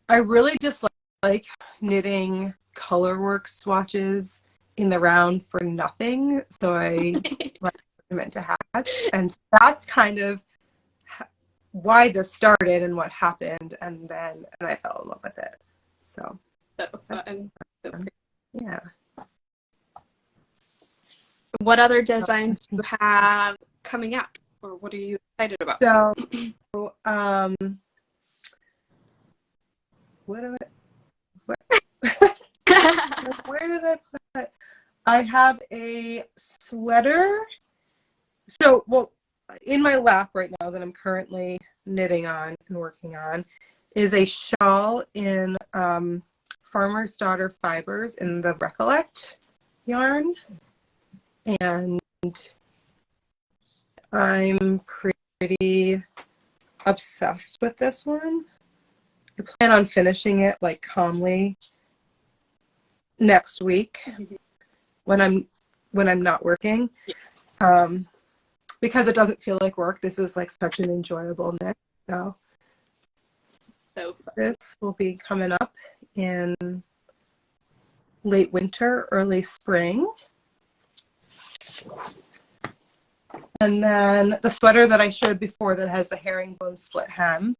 I really just like knitting color work swatches in the round for nothing. So I like them into hats. And that's kind of why this started and what happened. And I fell in love with it. So fun. Yeah. What other designs do you have coming up, or what are you excited about? So, where did I put? I have a sweater. So, well, in my lap right now that I'm currently knitting on and working on is a shawl in Farmer's Daughter fibers in the Recollect yarn. And I'm pretty obsessed with this one. I plan on finishing it like calmly next week when I'm not working. Because it doesn't feel like work. This is like such an enjoyable knit. So this will be coming up in late winter, early spring. And then the sweater that I showed before that has the herringbone split hem,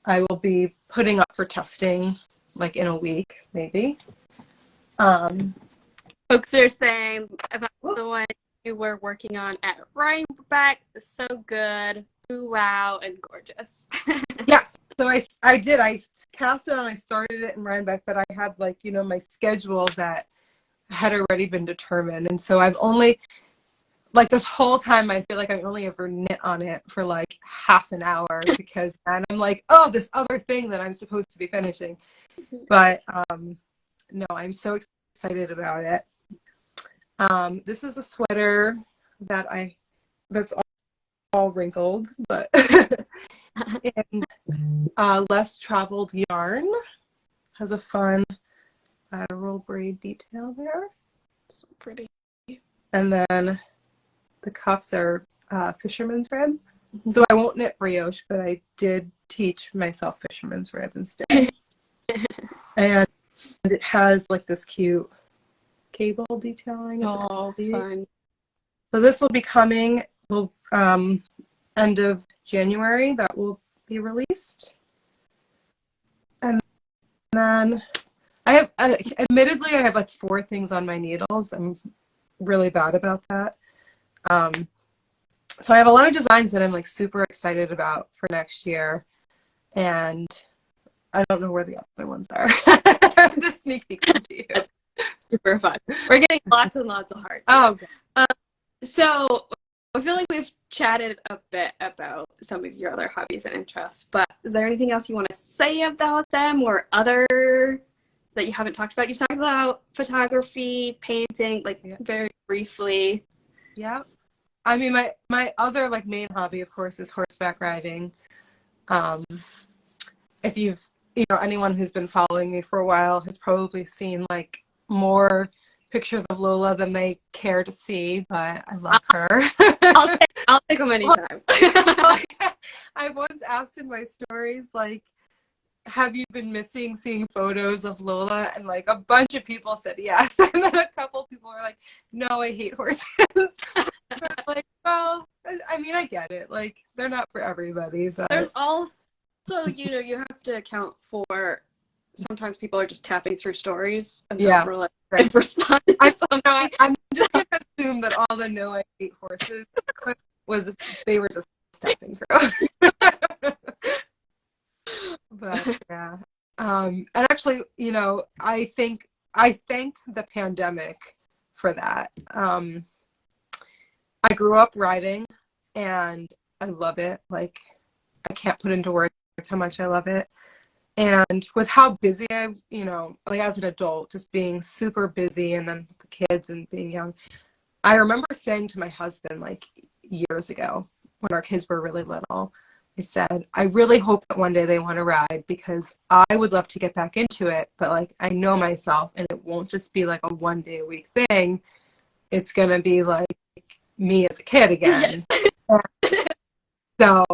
I will be putting up for testing like in a week, maybe. Folks are saying about the one you were working on at Rhinebeck, so good, ooh, wow, and gorgeous. Yes, so I did. I cast it and I started it in Rhinebeck, but I had like, my schedule that had already been determined. And so I've only, like this whole time, I feel like I only ever knit on it for like half an hour because then I'm like, oh, this other thing that I'm supposed to be finishing. But no, I'm so excited about it. This is a sweater that's all wrinkled, but in less traveled yarn. Has a fun lateral braid detail there. So pretty. And then the cuffs are fisherman's rib. So I won't knit brioche, but I did teach myself fisherman's rib instead. And it has like this cute cable detailing. Oh, fun. So this will be coming end of January. That will be released. And then admittedly, I have like 4 things on my needles. I'm really bad about that. So I have a lot of designs that I'm like super excited about for next year. And I don't know where the other ones are. I'm just sneak peeking to you. That's super fun. We're getting lots and lots of hearts. Oh, so I feel like we've chatted a bit about some of your other hobbies and interests, but is there anything else you want to say about them or other that you haven't talked about? You've talked about photography, painting, like very briefly. Yeah. I mean, my other like main hobby, of course, is horseback riding. If you've, anyone who's been following me for a while has probably seen like more pictures of Lola than they care to see, but I love her. I'll take them anytime. I once asked in my stories, like, have you been missing seeing photos of Lola? And like a bunch of people said yes. And then a couple people were like, no, I hate horses. Like, well, I mean, I get it. Like, they're not for everybody, but There's also, you have to account for sometimes people are just tapping through stories and Yeah. don't really respond to something. I'm just going to assume that all the "No, I hate horses" they were just stepping through. But yeah. And actually, I thank the pandemic for that. I grew up riding and I love it. Like, I can't put into words how much I love it. And with how busy like as an adult, just being super busy and then the kids and being young, I remember saying to my husband, like, years ago when our kids were really little, I said, I really hope that one day they want to ride because I would love to get back into it. But like, I know myself and it won't just be like a 1 day a week thing. It's going to be like me as a kid again. Yes. So,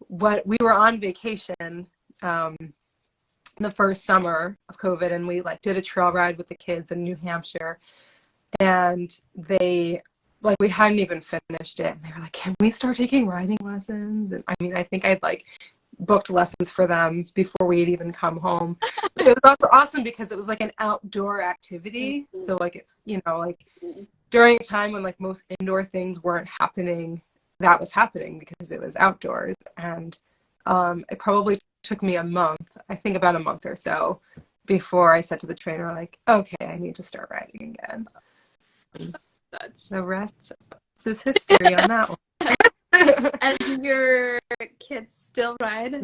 what we were on vacation, the first summer of COVID, and we like did a trail ride with the kids in New Hampshire, and we hadn't even finished it, and they were like, can we start taking riding lessons? And I mean, I think I'd like booked lessons for them before we'd even come home. But it was also awesome because it was like an outdoor activity. So like, during a time when like most indoor things weren't happening, that was happening because it was outdoors. And it probably took me about a month or so before I said to the trainer, like, okay, I need to start riding again. That's the rest is history on that one. And your kids still ride?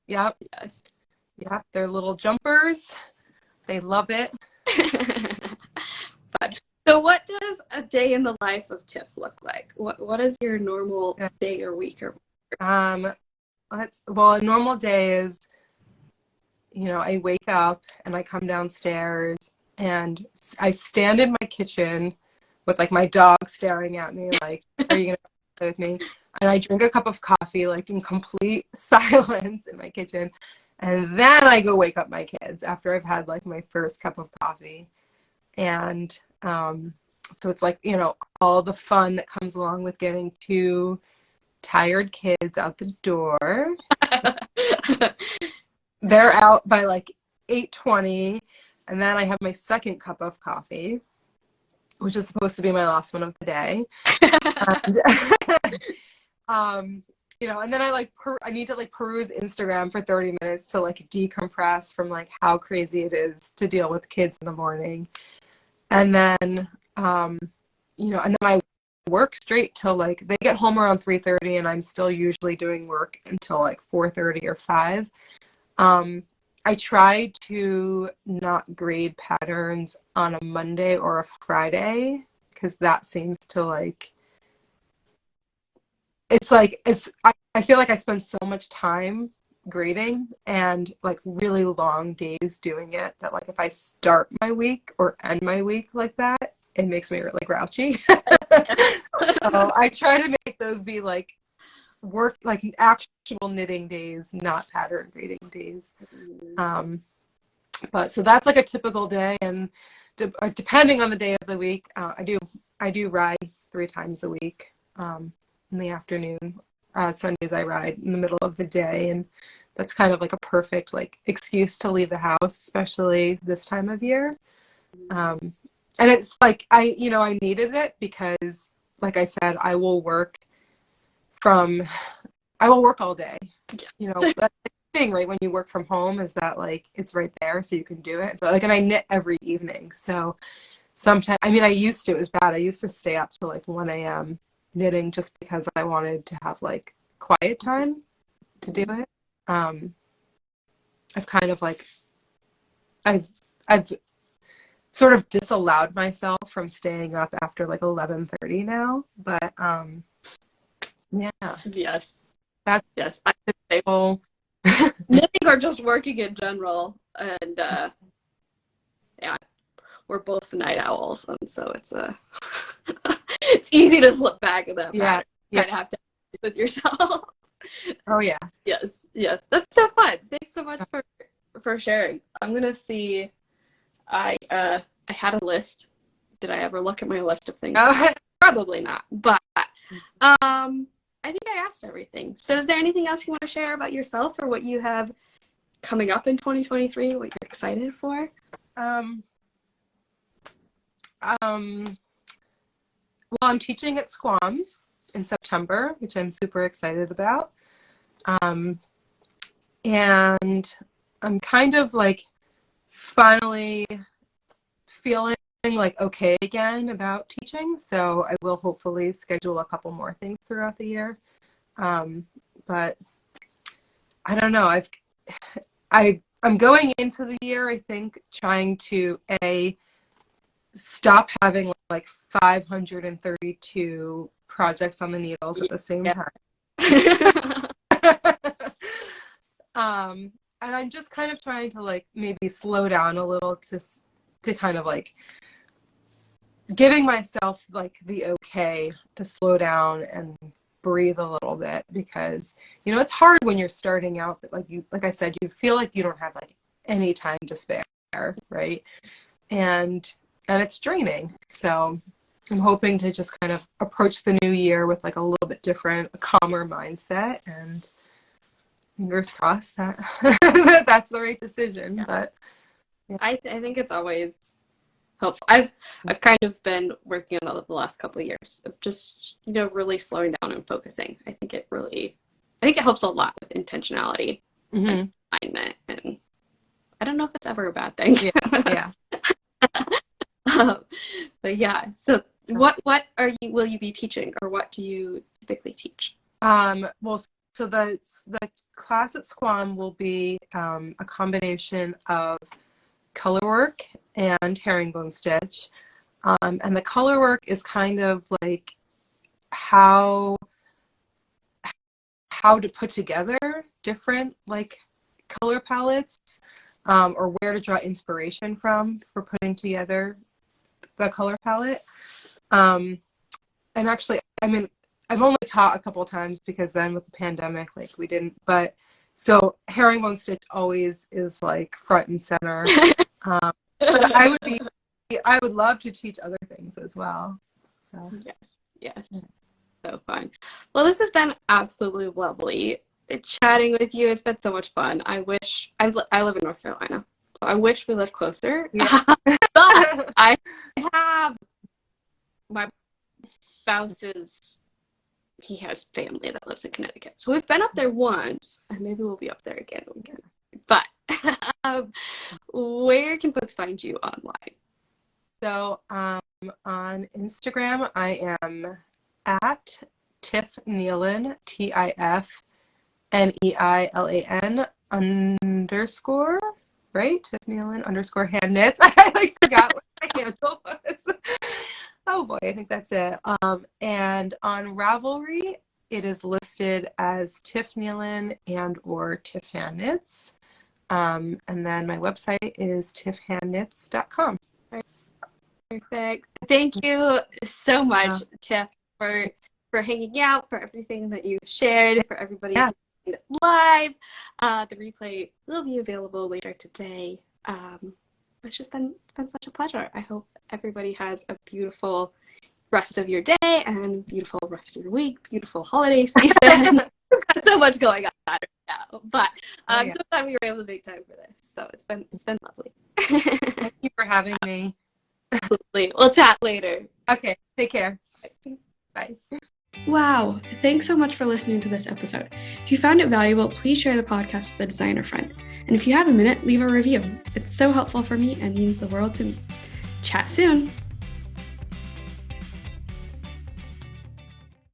Yep. Yes. Yep. They're little jumpers. They love it. But so what does a day in the life of Tif look like? What is your normal day or week or a normal day is, I wake up and I come downstairs and I stand in my kitchen with like my dog staring at me like, are you gonna play with me? And I drink a cup of coffee like in complete silence in my kitchen, and then I go wake up my kids after I've had like my first cup of coffee. And so it's like, all the fun that comes along with getting two tired kids out the door. They're out by like 8:20, and then I have my second cup of coffee, which is supposed to be my last one of the day. And then I need to like peruse Instagram for 30 minutes to like decompress from like how crazy it is to deal with kids in the morning. And then, and then I work straight till like they get home around 3:30, and I'm still usually doing work until like 4:30 or 5. I try to not grade patterns on a Monday or a Friday because that seems to like, I feel like I spend so much time grading and like really long days doing it that like if I start my week or end my week like that, it makes me really grouchy. So I try to make those be like work, like actual knitting days, not pattern grading days. But so that's like a typical day, and depending on the day of the week, I do ride 3 times a week in the afternoon. Sundays I ride in the middle of the day, and that's kind of like a perfect like excuse to leave the house, especially this time of year. And it's like I needed it because, like I said, I will work all day. That's the thing, right? When you work from home, is that like it's right there, so you can do it. So like, and I knit every evening. So sometimes, I used to. It was bad. I used to stay up till like 1 a.m. knitting just because I wanted to have like quiet time to do it. I've kind of like I've sort of disallowed myself from staying up after like 11:30 now, but yeah. Yes. Yes. I could say knitting or just working in general, and yeah, we're both night owls, and so it's it's easy to slip back in that pattern. You kind of have to with yourself. Oh yeah. Yes, that's so fun. Thanks so much for sharing. I'm gonna see. I had a list. Did I ever look at my list of things? Probably not, but I think I asked everything. So is there anything else you want to share about yourself or what you have coming up in 2023, what you're excited for? Well, I'm teaching at Squam in September, which I'm super excited about. And I'm kind of like finally feeling like okay again about teaching. So I will hopefully schedule a couple more things throughout the year. But I don't know. I'm going into the year, I think, trying to stop having like 532 projects on the needles at the same time. And I'm just kind of trying to like maybe slow down a little to kind of like giving myself like the okay to slow down and breathe a little bit, because it's hard when you're starting out, that like I said, you feel like you don't have like any time to spare, right? And it's draining. So I'm hoping to just kind of approach the new year with like a little bit different, a calmer mindset, and fingers crossed that that's the right decision. Yeah. But yeah. I think it's always helpful. I've kind of been working on it the last couple of years of just, really slowing down and focusing. I think it helps a lot with intentionality and alignment, and I don't know if it's ever a bad thing. Yeah. But yeah, so what will you be teaching, or what do you typically teach? Well, so the class at Squam will be a combination of color work and herringbone stitch. And the color work is kind of like how to put together different like color palettes, or where to draw inspiration from for putting together the color palette. And actually, I mean, I've only taught a couple of times because then with the pandemic, like we didn't, but so herringbone stitch always is like front and center. But I would love to teach other things as well. So yes. So fun. Well, this has been absolutely lovely chatting with you. It's been so much fun. I live in North Carolina, so I wish we lived closer. Yeah. But I have my spouse's, he has family that lives in Connecticut, so we've been up there once, and maybe we'll be up there again. But where can folks find you online? So on Instagram, I am at Tif Neilan, TIFNEILAN _ right? Tif Neilan _ Handknits. I like forgot what my handle was. Oh boy, I think that's it. And on Ravelry, it is listed as Tif Neilan _ Tif Handknits. And then my website is tifhandknits.com. Perfect. Thank you so much, Tif, for hanging out, for everything that you shared, for everybody live. The replay will be available later today. It's just been such a pleasure. I hope everybody has a beautiful rest of your day and beautiful rest of your week, beautiful holiday season. We've got so much going on right now, but I'm so glad we were able to make time for this. So it's been lovely. Thank you for having me. Absolutely. We'll chat later. Okay. Take care. Bye. Wow. Thanks so much for listening to this episode. If you found it valuable, please share the podcast with a designer friend. And if you have a minute, leave a review. It's so helpful for me and means the world to me. Chat soon.